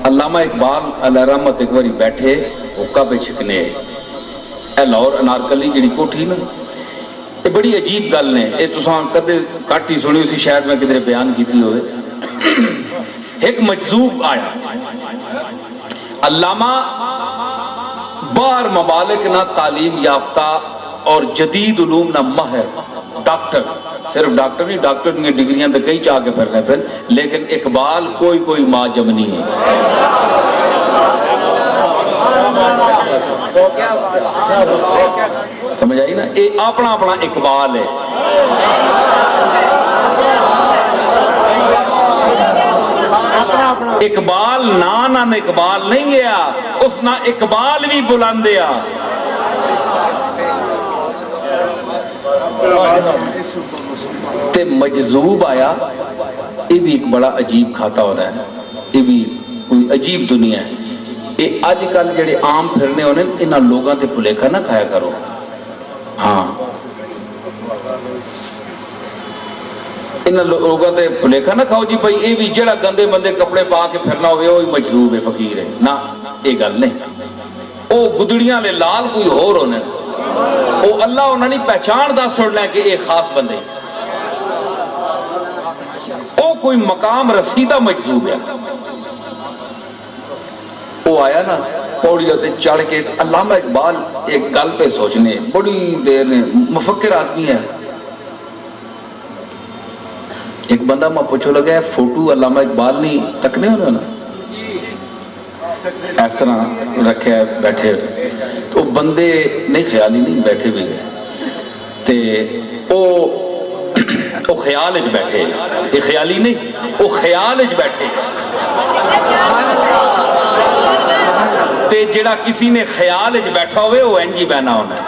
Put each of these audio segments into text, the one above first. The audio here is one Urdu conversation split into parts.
علامہ اقبال علیہ رحمت ایک باری بیٹھے حقہ پہ چھکنے اے لاہور انارکلی جڑی کوٹھی نا، یہ بڑی عجیب گل نے، یہ تساں کدے کٹ ہی سنی اسی شاید میں کدھر بیان کیتی ہوئے۔ ایک مجذوب آیا، علامہ باہر ممالک نہ تعلیم یافتہ اور جدید علوم نہ ماہر، ڈاکٹر، صرف ڈاکٹر نہیں، ڈاکٹر کی ڈگریاں تو کئی چاہ کے پھرنے پھر، لیکن اقبال کوئی ماں جمنی ہے۔ سمجھ آئی نا، یہ اپنا اقبال ہے۔ اقبال نان اقبال نہیں گیا، اس نہ اقبال بھی بلند دیا۔ تے مجذوب آیا، یہ بھی ایک بڑا عجیب کھاتا ہو رہا ہے، یہ بھی کوئی عجیب دنیا ہے۔ یہ آج کل جڑے عام پھرنے ہونے انہاں لوگاں تے بھلیکھا نہ کھایا کرو۔ ہاں انہاں لوگاں تے بھلیکھا نہ کھاؤ جی بھائی یہ بھی جڑا گندے بندے کپڑے پا کے پھرنا ہوئے وہی مجذوب ہے، فقیر ہے، نہ یہ گل نہیں۔ او گدڑیاں لے لال کوئی ہور ہونے، او اللہ انہاں نہیں پہچان دا سڑنا ہے کہ یہ خاص بندے، او کوئی مقام رسیدہ مجذوب ہے۔ وہ آیا نا پوڑیوں تے چڑھ کے، علامہ اقبال ایک گل پہ سوچنے بڑی دیر نے، مفکر آدمی ہے۔ ایک بندہ میں پوچھو لگا ہے فوٹو علامہ اقبال نہیں تکنے ہونا نا، اس طرح رکھے بیٹھے، تو بندے نہیں خیالی نہیں بیٹھے بھی گئے تے او خیال اچ بیٹھے، یہ خیالی نہیں، وہ خیال اچ بیٹھے تے جڑا کسی نے خیال اچ بیٹھا ہوئے وہ انجی بہنا ہونا ہے۔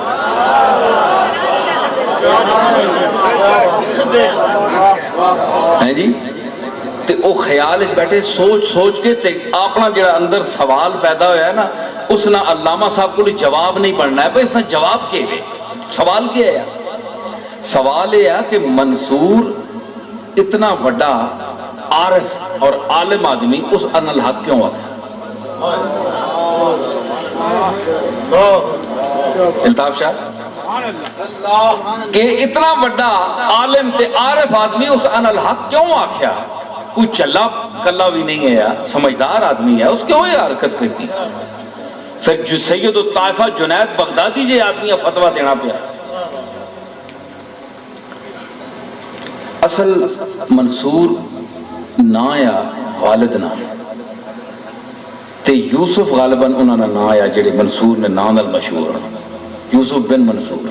ہیں جی تے او خیال اچ بیٹھے سوچ کے تے اپنا جڑا اندر سوال پیدا ہویا ہے نا، اس نے علامہ صاحب کو جواب نہیں بننا ہے، بھئی اس نے جواب کیا ہے؟ سوال کیا ہے؟ سوال یہ ہے کہ منصور اتنا بڑا عارف اور عالم آدمی اس ان الحق کیوں آتا ہے؟ الطاف شاہ کہ اتنا بڑا عالم تے عارف آدمی اس ان الحق کیوں آکھیا؟ کوئی چلا کلا بھی نہیں ہے، سمجھدار آدمی ہے، اس کیوں یہ حرکت کرتی؟ پھر جو سید الطائفہ جنید بغدادی جے آدمی فتویٰ دینا پیا۔ اصل منصور نا یا والد نا تے یوسف غالباً انہوں نے نا یا جڑے منصور نے نا نال مشہور ہیں، یوسف بن منصور،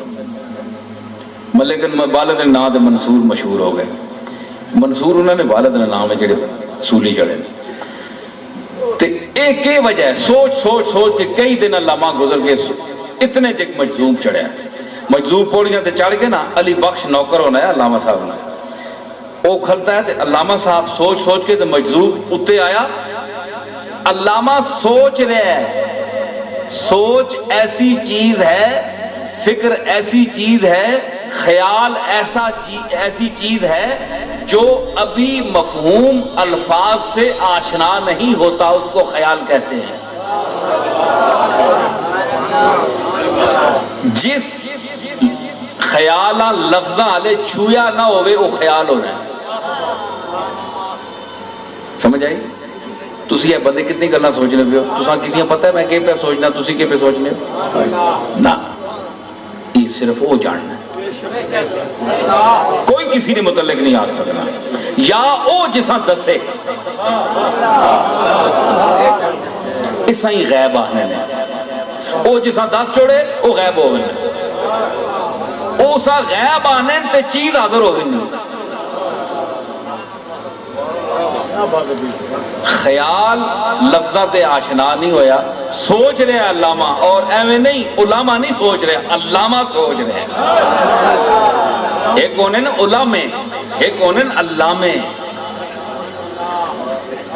لیکن والد نے نا دے منصور مشہور ہو گئے۔ منصور انہوں نے والد نے نام ہے جڑے سولی جڑے تے ایک ہی وجہ ہے، سوچ کے کئی دن علامہ گزر کے اتنے جک مجذوب چڑھے، مجذوب پوڑیاں تے چڑھ کے نا علی بخش نوکر ہونا ہے علامہ صاحب نے، وہ کھلتا ہے تے علامہ صاحب سوچ کے تے مجذوب اتے آیا۔ علامہ سوچ رہے ہیں، سوچ ایسی چیز ہے، فکر ایسی چیز ہے، خیال ایسی چیز ہے جو ابھی مفہوم الفاظ سے آشنا نہیں ہوتا، اس کو خیال کہتے ہیں۔ جس خیالہ لفظاں آلے چھویا نہ ہوئے وہ خیال ہونا ہے۔ سمجھ آئی؟ تسی یہ بندے کتنی گلنا سوچنے پہ ہو؟ تساں کسی پتہ ہے میں کہ پہ سوچنا، تسی کہ پہ سوچنے ہو؟ نا، یہ صرف وہ جاننا ہے، کوئی کسی نے متعلق نہیں آگ سکنا، یا او جساں دسے اساں ہی غیب آنے نے، او جساں دس چھوڑے او غیب ہوئے، او سا غیب آنے تے چیز حاضر ہوئے نہیں۔ خیال لفظات آشنا نہیں ہویا، سوچ رہے علامہ، اور ایویں نہیں علماء نہیں سوچ رہے، علامہ سوچ رہے۔ ایک کونن علماء، ایک کونن علامے،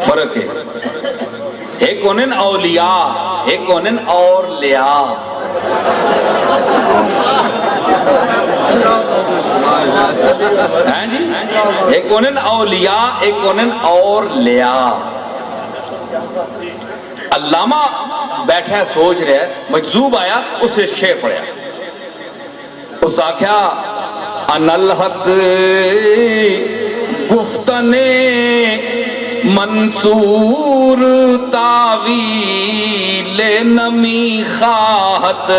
فرق ہے۔ ایک کونن اولیاء، ایک کونن اور لیا۔ ہیں جی ایک کونن اولیاء، ایک کونن اور لیا۔ علامہ بیٹھا سوچ رہا ہے، مجذوب آیا، اسے شعر پڑھیا، اس آکھیا ان الحق گفتن منصور تاویل نمی خواہت،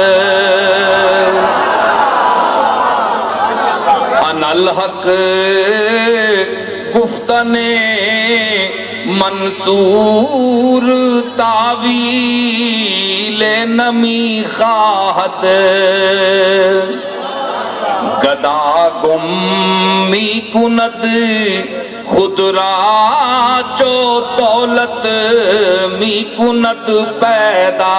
ان الحق گفتن منصور تاویل نمی خواہت، گدا گم می کند خود را چو دولت می کند پیدا،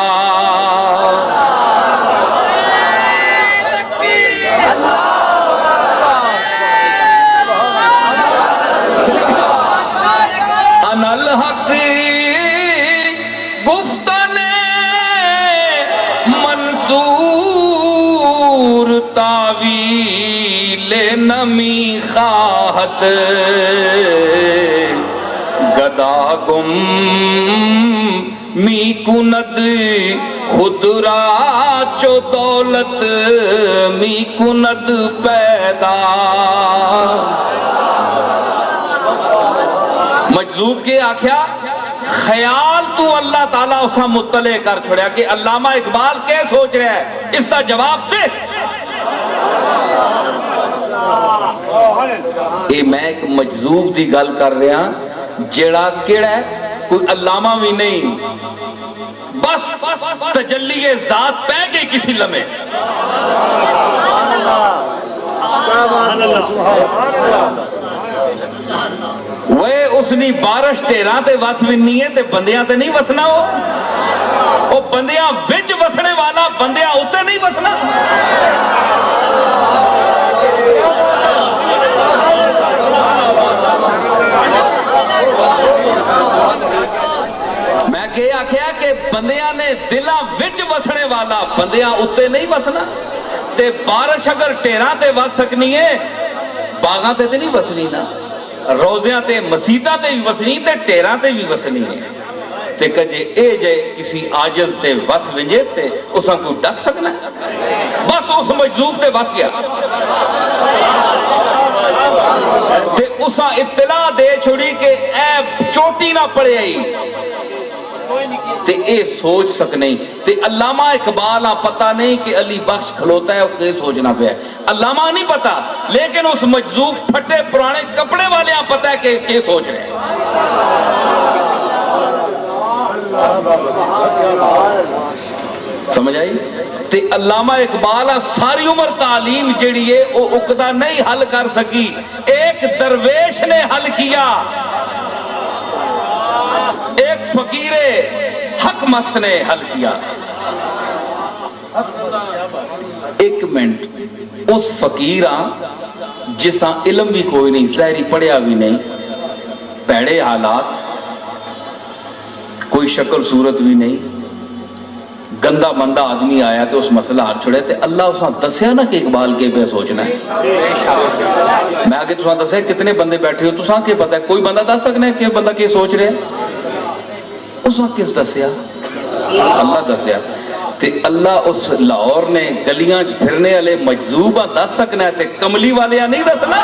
ان الحق گفتن منصور تاویل نمی خواہت، گدا گم می کند خود را چو دولت می کند پیدا۔ مجذوب کے آکھیا خیال تو اللہ تعالیٰ اسا مطلع کر چھوڑیا کہ علامہ اقبال کیا سوچ رہا ہے، اس کا جواب دے۔ اے میں ایک مجذوب دی گل کر رہا جڑا کیڑا ہے، کوئی علامہ بھی نہیں، بس تجلی ذات پہ گئی کسی لمحے۔ وہ اس نے بارش تیرہ تے وس بھی نہیں ہے تے بندیاں تے نہیں وسنا، وہ بندیاں وچ وسنے والا بندیاں اتے نہیں وسنا۔ میں کہ آکھیا کہ بندیاں نے دلاں وچ وسنے والا بندیاں اتے نہیں وسنا، تے بارش اگر ٹیراں تے وس سکنی ہے باغاں تے نہیں وسنی نا، روزیاں تے مسیتاں تے بھی وسنی تے ٹیراں تے بھی وسنی ہے، تے کجے اے جے کسی عاجز تے وس ونجے تے اساں کو ڈک سکنا ہے، بس اس مجذوب تے وس گیا تے اساں اطلاع دے چھوڑی کہ اے چوٹی نہ پڑے آئی تے اے سوچ سکنے، تے علامہ اقبال پتہ نہیں کہ علی بخش کھلوتا ہے وہ کہ سوچنا پہ ہے، علامہ نہیں پتا، لیکن اس مجذوب پھٹے پرانے کپڑے والے پتہ ہے کہ یہ سوچ رہے ہیں۔ سمجھ آئی؟ تے علامہ اقبال ساری عمر تعلیم جڑی ہے وہ عقدہ نہیں حل کر سکی، ایک درویش نے حل کیا، ایک فقیر حق مس نے حل کیا۔ ایک منٹ، اس فقیراں جساں علم بھی کوئی نہیں، ظاہری پڑھیا بھی نہیں، پیڑے حالات، کوئی شکل صورت بھی نہیں، گندا مندہ آدمی آیا تو اس مسئلہ ہار چھڑے تے اللہ اساں دسیا نا کہ اقبال کے پہ سوچنا ہے۔ میں آگے تساں دسیا کتنے بندے بیٹھے ہو، تساں کے پتہ ہے کوئی بندہ دس سکنا ہے کہ بندہ کے سوچ رہے ہیں؟ اساں کس دسیا؟ اللہ دسیا۔ تے اللہ اس لاہور نے گلیاں پھرنے والے مجذوبہ دس سکنا ہے تے کملی والے نہیں دسنا۔